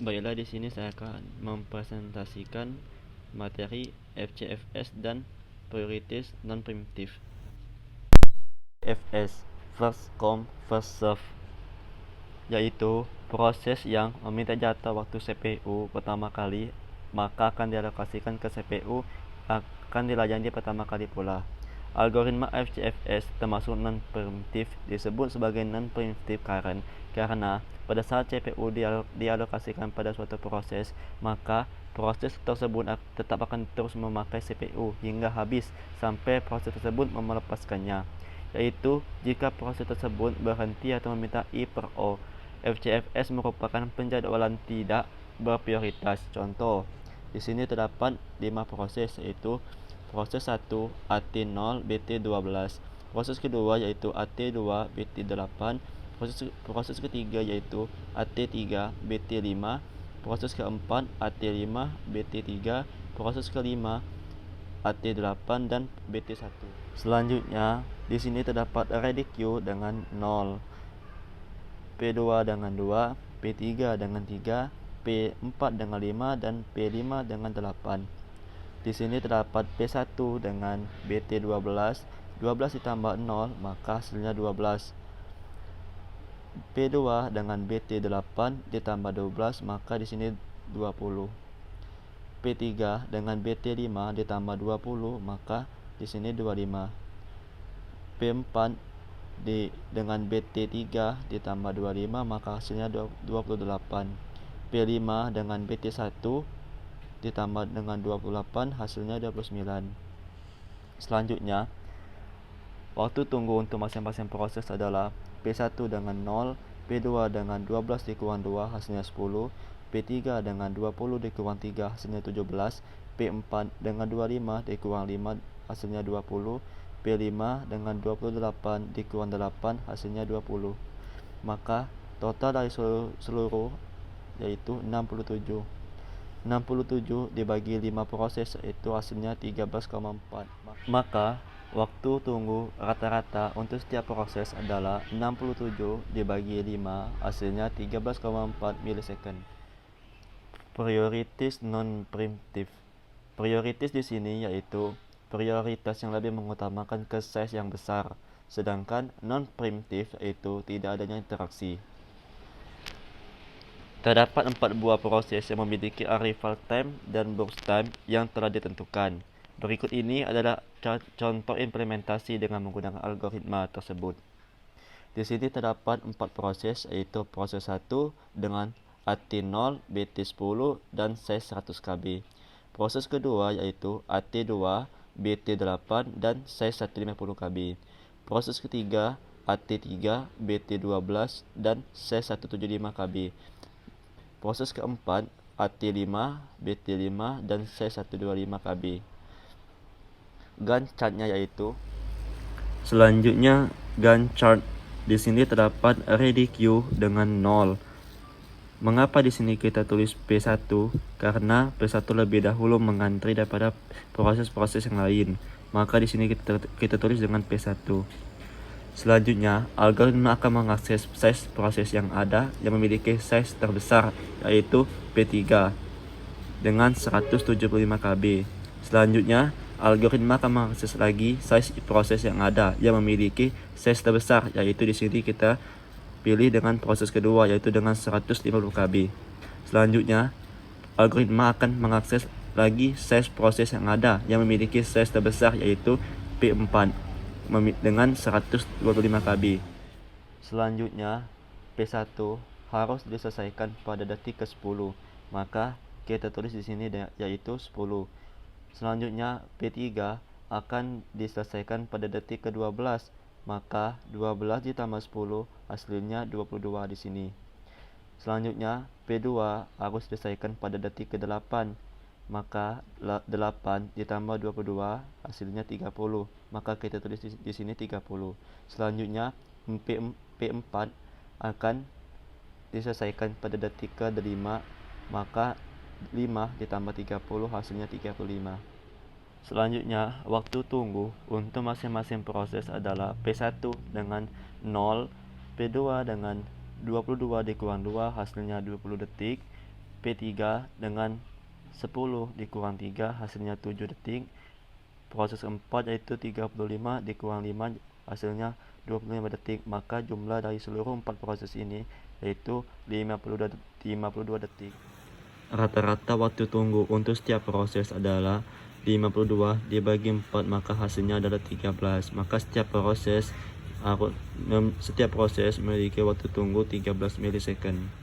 Baiklah, di sini saya akan mempresentasikan materi FCFS dan prioritas non-primitif. FS, first come first serve, yaitu proses yang meminta jatah waktu CPU pertama kali, maka akan dialokasikan ke CPU akan dilayani pertama kali pula. Algoritma FCFS termasuk non-primitif disebut sebagai non-primitif karena pada saat CPU dialokasikan pada suatu proses, maka proses tersebut tetap akan terus memakai CPU hingga habis sampai proses tersebut melepaskannya, yaitu jika proses tersebut berhenti atau meminta I per O. FCFS merupakan penjadwalan tidak berprioritas. Contoh, di sini terdapat 5 proses, yaitu proses 1 AT0 BT12, proses kedua yaitu AT2 BT8, proses ketiga yaitu AT3 BT5, proses keempat AT5 BT3, proses kelima AT8 dan BT1. Selanjutnya, di sini terdapat ready queue dengan 0, P2 dengan 2, P3 dengan 3, P4 dengan 5, dan P5 dengan 8. Di sini terdapat P1 dengan BT12, 12 ditambah 0 maka hasilnya 12. P2 dengan BT8 ditambah 12 maka di sini 20. P3 dengan BT5 ditambah 20 maka di sini 25. P4 dengan BT3 ditambah 25 maka hasilnya 28. P5 dengan BT1 ditambah dengan 28 hasilnya 29. Selanjutnya, waktu tunggu untuk masing-masing proses adalah P1 dengan 0, P2 dengan 12 dikurang 2 hasilnya 10, P3 dengan 20 dikurang 3 hasilnya 17, P4 dengan 25 dikurang 5 hasilnya 20, P5 dengan 28 dikurang 8 hasilnya 20. Maka total dari seluruh yaitu 67. 67 dibagi 5 proses yaitu hasilnya 13,4. Maka waktu tunggu rata-rata untuk setiap proses adalah 67 dibagi 5 hasilnya 13,4 milisecond. Prioritas non-primitif. Prioritas di sini yaitu prioritas yang lebih mengutamakan ke size yang besar, sedangkan non-primitif yaitu tidak adanya interaksi. Terdapat 4 buah proses yang memiliki arrival time dan burst time yang telah ditentukan. Berikut ini adalah contoh implementasi dengan menggunakan algoritma tersebut. Di sini terdapat 4 proses, yaitu proses 1 dengan AT0, BT10, dan size 100 KB. Proses kedua yaitu AT2, BT8, dan size 150 KB. Proses ketiga AT3, BT12, dan size 175 KB. Proses keempat AT5, BT5, dan C125 KB. Gantt chartnya yaitu selanjutnya Gantt chart. Di sini terdapat ready queue dengan 0. Mengapa di sini kita tulis P1? Karena P1 lebih dahulu mengantri daripada proses-proses yang lain. Maka di sini kita tulis dengan P1. Selanjutnya, algoritma akan mengakses size proses yang ada yang memiliki size terbesar, yaitu P3 dengan 175 KB. Selanjutnya, algoritma akan mengakses lagi size proses yang ada yang memiliki size terbesar, yaitu di sini kita pilih dengan proses kedua, yaitu dengan 150 KB. Selanjutnya, algoritma akan mengakses lagi size proses yang ada yang memiliki size terbesar, yaitu P4 dengan 125 KB. Selanjutnya, P1 harus diselesaikan pada detik ke-10. Maka kita tulis di sini yaitu 10. Selanjutnya, P3 akan diselesaikan pada detik ke-12. Maka 12 ditambah 10 hasilnya 22 di sini. Selanjutnya, P2 harus diselesaikan pada detik ke-8. Maka 8 ditambah 22 hasilnya 30. Maka kita tulis di sini 30. Selanjutnya P4 akan diselesaikan pada detik ke-5. Maka 5 ditambah 30 hasilnya 35. Selanjutnya, waktu tunggu untuk masing-masing proses adalah P1 dengan 0, P2 dengan 22 dikurang 2 hasilnya 20 detik, P3 dengan 10 dikurang 3 hasilnya 7 detik. Proses keempat yaitu 35 dikurang 5 hasilnya 25 detik. Maka jumlah dari seluruh 4 proses ini yaitu 52 detik. Rata-rata waktu tunggu untuk setiap proses adalah 52 dibagi 4, maka hasilnya adalah 13. Maka setiap proses memiliki waktu tunggu 13 milisecond.